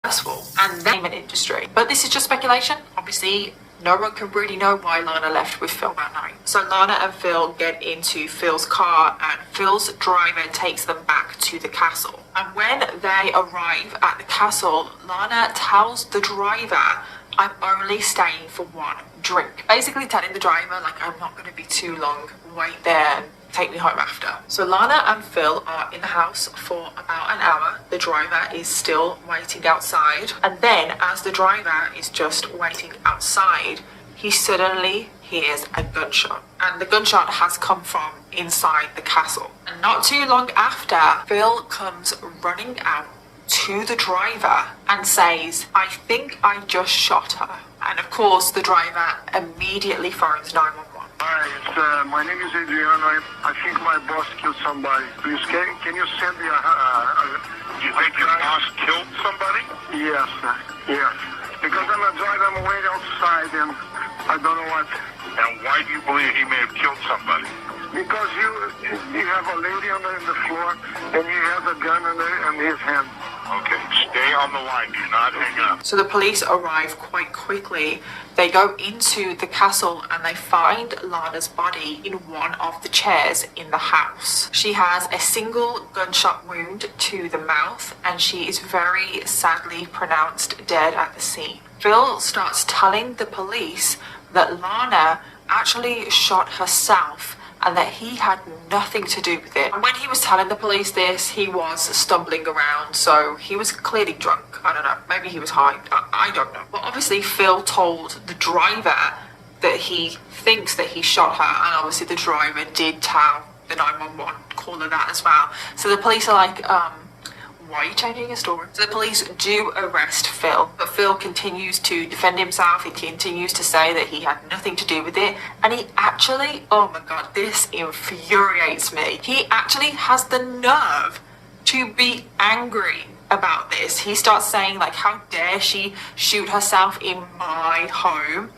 Successful and entertainment industry. But this is just speculation. Obviously, no one can really know why Lana left with Phil that night. So Lana and Phil get into Phil's car and Phil's driver takes them back to the castle. And when they arrive at the castle, Lana tells the driver, "I'm only staying for one drink." Basically telling the driver, like, I'm not going to be too long, wait there and take me home after. So Lana and Phil are in the house for about an hour. The driver is still waiting outside. And then as the driver is just waiting outside, he suddenly hears a gunshot. And the gunshot has come from inside the castle. And not too long after, Phil comes running out to the driver and says, "I think I just shot her." And of course, the driver immediately phones 911. Hi, my name is Adriano. I think my boss killed somebody. Please, can you send me You think your boss killed somebody? Yes, sir. Yes. Because I'm a driver, I'm waiting outside and I don't know what. And why do you believe he may have killed somebody? Because you have a lady on the floor and he has a gun in his hand. Okay, stay on the line. Do not hang up. So the police arrive quite quickly. They go into the castle and they find Lana's body in one of the chairs in the house. She has a single gunshot wound to the mouth and she is very sadly pronounced dead at the scene. Phil starts telling the police that Lana actually shot herself and that he had nothing to do with it. And when he was telling the police this, he was stumbling around, so he was clearly drunk. I don't know, maybe he was high, I don't know. But obviously Phil told the driver that he thinks that he shot her, and obviously the driver did tell the 911 caller that as well. So the police are like, why are you changing your story? So the police do arrest Phil, but Phil continues to defend himself. He continues to say that he had nothing to do with it. And he actually, oh my God, this infuriates me. He actually has the nerve to be angry about this. He starts saying, like, how dare she shoot herself in my home?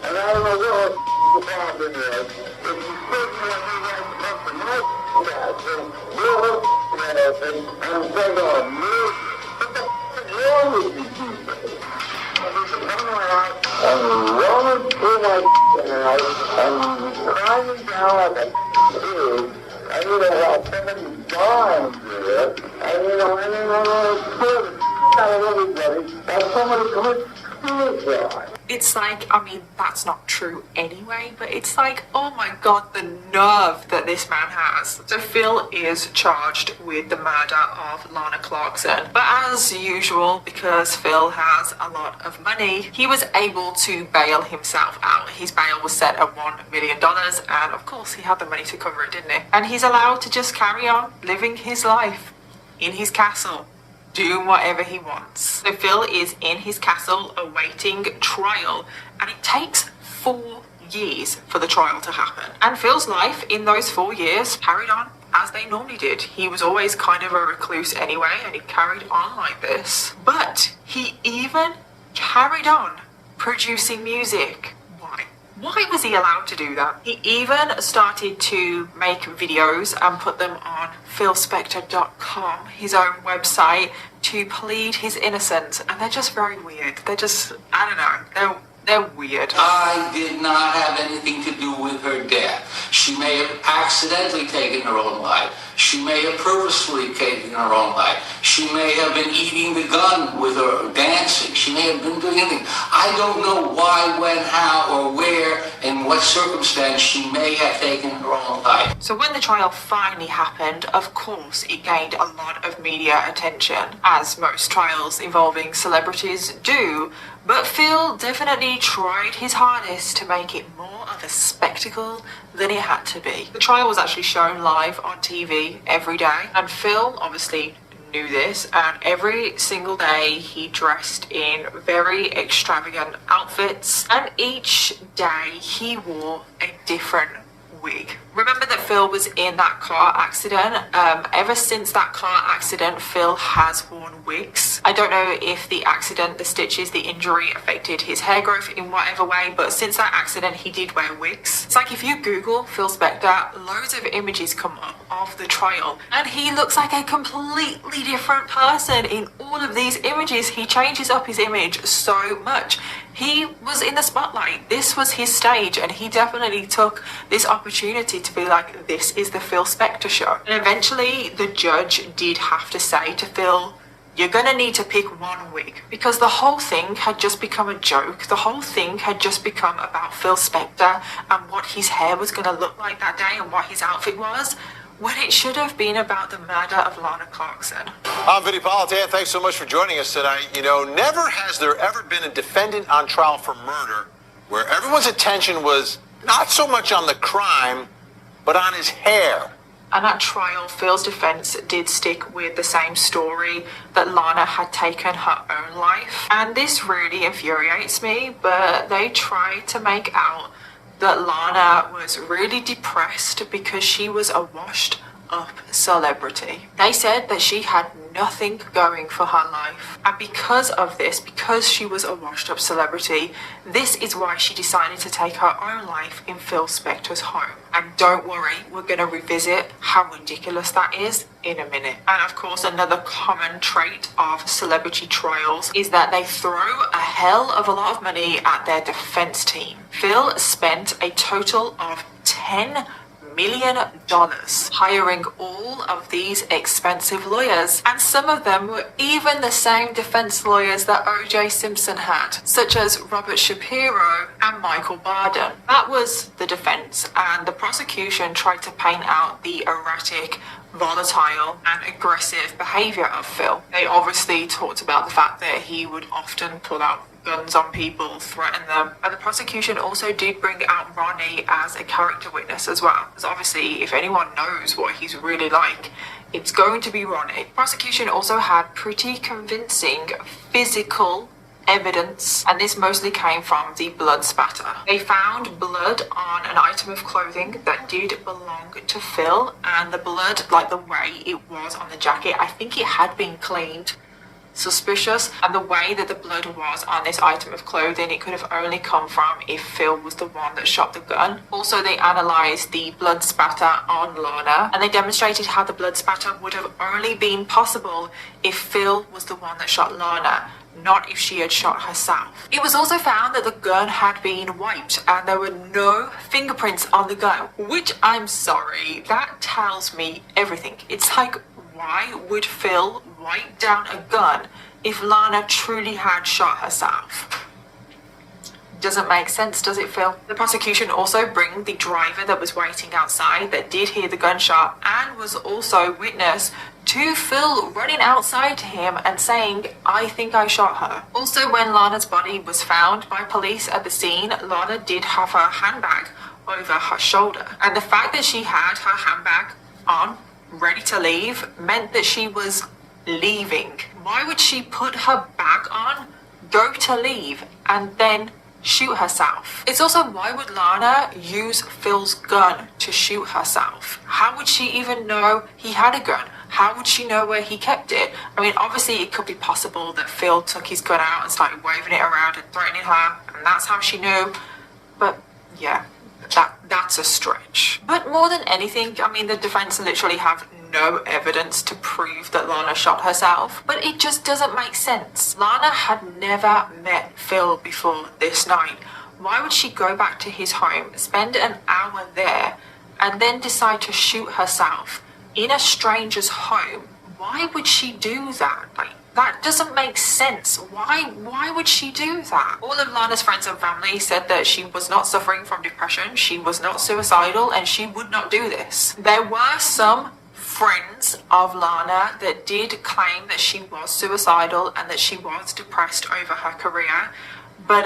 And I don't know what the problem is. If you put me on the right person, I'm going to move. What the f*** is wrong with you people? I'm rolling through my house. I'm climbing down like a pig. I need to have somebody dying here. I need to pull the out of everybody. Have somebody commit suicide. It's like, I mean, that's not true anyway, but it's like, oh my God, the nerve that this man has. So Phil is charged with the murder of Lana Clarkson. But as usual, because Phil has a lot of money, he was able to bail himself out. His bail was set at $1 million, and of course he had the money to cover it, didn't he? And he's allowed to just carry on living his life in his castle, doing whatever he wants. So Phil is in his castle awaiting trial, and it takes 4 years for the trial to happen. And Phil's life in those 4 years carried on as they normally did. He was always kind of a recluse anyway, and he carried on like this. But he even carried on producing music. Why was he allowed to do that? He even started to make videos and put them on philspector.com, his own website, to plead his innocence. And they're just very weird. They're just, I don't know, they're weird. I did not have anything to do with her death. She may have accidentally taken her own life. She may have purposefully taken her own life. She may have been eating the gun with her, dancing. She may have been doing anything. I don't know why, when, how, or where, in what circumstance she may have taken her own life. So when the trial finally happened, of course, it gained a lot of media attention, as most trials involving celebrities do. But Phil definitely tried his hardest to make it more of a spectacle than it had to be. The trial was actually shown live on TV every day, and Phil obviously knew this, and every single day he dressed in very extravagant outfits, and each day he wore a different wig. Remember that Phil was in that car accident? Ever since that car accident, Phil has worn wigs. I don't know if the accident, the stitches, the injury affected his hair growth in whatever way, but since that accident, he did wear wigs. It's like if you Google Phil Spector, loads of images come up of the trial, and he looks like a completely different person in all of these images. He changes up his image so much. He was in the spotlight. This was his stage, and he definitely took this opportunity to be like, this is the Phil Spector show. And eventually the judge did have to say to Phil, you're gonna need to pick one wig, because the whole thing had just become a joke. The whole thing had just become about Phil Spector and what his hair was gonna look like that day and what his outfit was, when it should have been about the murder of Lana Clarkson. I'm Vinny Politan. Thanks so much for joining us tonight. You know, never has there ever been a defendant on trial for murder where everyone's attention was not so much on the crime, but on his hair. And at trial, Phil's defense did stick with the same story, that Lana had taken her own life. And this really infuriates me, but they tried to make out that Lana was really depressed because she was a washed up celebrity. They said that she had nothing going for her life, and because of this, because she was a washed up celebrity, this is why she decided to take her own life in Phil Spector's home. And don't worry, we're going to revisit how ridiculous that is in a minute. And of course, another common trait of celebrity trials is that they throw a hell of a lot of money at their defense team. Phil spent a total of $10 million hiring all of these expensive lawyers, and some of them were even the same defense lawyers that O.J. Simpson had, such as Robert Shapiro and Michael Barden. That was the defense, and the prosecution tried to paint out the erratic, volatile and aggressive behavior of Phil. They obviously talked about the fact that he would often pull out guns on people, threaten them. And the prosecution also did bring out Ronnie as a character witness as well, because obviously if anyone knows what he's really like, it's going to be Ronnie. The prosecution also had pretty convincing physical evidence, and this mostly came from the blood spatter. They found blood on an item of clothing that did belong to Phil, and the blood, like the way it was on the jacket, I think it had been cleaned. Suspicious. And the way that the blood was on this item of clothing, it could have only come from if Phil was the one that shot the gun. Also, they analysed the blood spatter on Lana, and they demonstrated how the blood spatter would have only been possible if Phil was the one that shot Lana, not if she had shot herself. It was also found that the gun had been wiped and there were no fingerprints on the gun, which, I'm sorry, that tells me everything. It's like, why would Phil wipe down a gun if Lana truly had shot herself? Doesn't make sense, does it, Phil? The prosecution also bring the driver that was waiting outside that did hear the gunshot and was also witness to Phil running outside to him and saying, I think I shot her. Also, when Lana's body was found by police at the scene, Lana did have her handbag over her shoulder. And the fact that she had her handbag on, ready to leave, meant that she was leaving. Why would she put her bag on, go to leave, and then shoot herself? It's also, why would Lana use Phil's gun to shoot herself? How would she even know he had a gun? How would she know where he kept it? I mean, obviously it could be possible that Phil took his gun out and started waving it around and threatening her, and that's how she knew. But yeah, that's a stretch. But more than anything, I mean, the defense literally have no evidence to prove that Lana shot herself, but it just doesn't make sense. Lana had never met Phil before this night. Why would she go back to his home, spend an hour there, and then decide to shoot herself in a stranger's home? Why would she do that? Like, that doesn't make sense. Why would she do that? All of Lana's friends and family said that she was not suffering from depression, she was not suicidal, and she would not do this. There were some friends of Lana that did claim that she was suicidal and that she was depressed over her career, but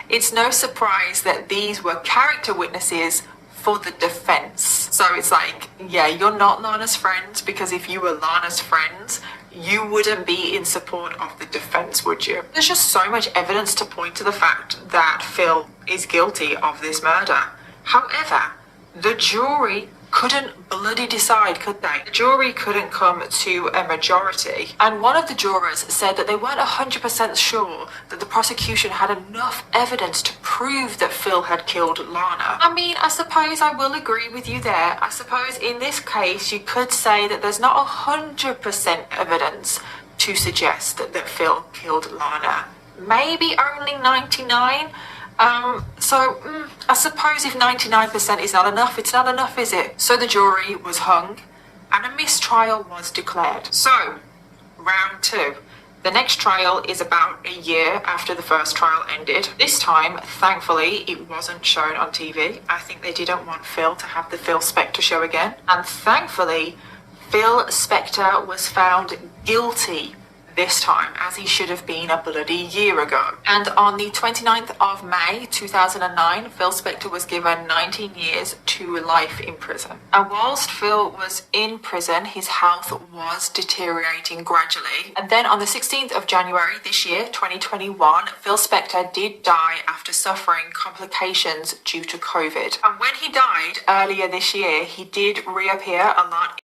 it's no surprise that these were character witnesses for the defense. So it's like, yeah, you're not Lana's friends, because if you were Lana's friends, you wouldn't be in support of the defense, would you? There's just so much evidence to point to the fact that Phil is guilty of this murder. However, The jury couldn't bloody decide, could they? The jury couldn't come to a majority. And one of the jurors said that they weren't 100% sure that the prosecution had enough evidence to prove that Phil had killed Lana. I mean, I suppose I will agree with you there. I suppose in this case, you could say that there's not 100% evidence to suggest that Phil killed Lana. Maybe only 99%. I suppose if 99% is not enough, it's not enough, is it? So the jury was hung and a mistrial was declared. So, round 2. The next trial is about a year after the first trial ended. This time, thankfully, it wasn't shown on TV. I think they didn't want Phil to have the Phil Spector show again. And thankfully, Phil Spector was found guilty this time, as he should have been a bloody year ago. And on the 29th of May 2009, Phil Spector was given 19 years to life in prison. And whilst Phil was in prison, his health was deteriorating gradually. And then on the 16th of January this year, 2021, Phil Spector did die after suffering complications due to COVID. And when he died earlier this year, he did reappear a lot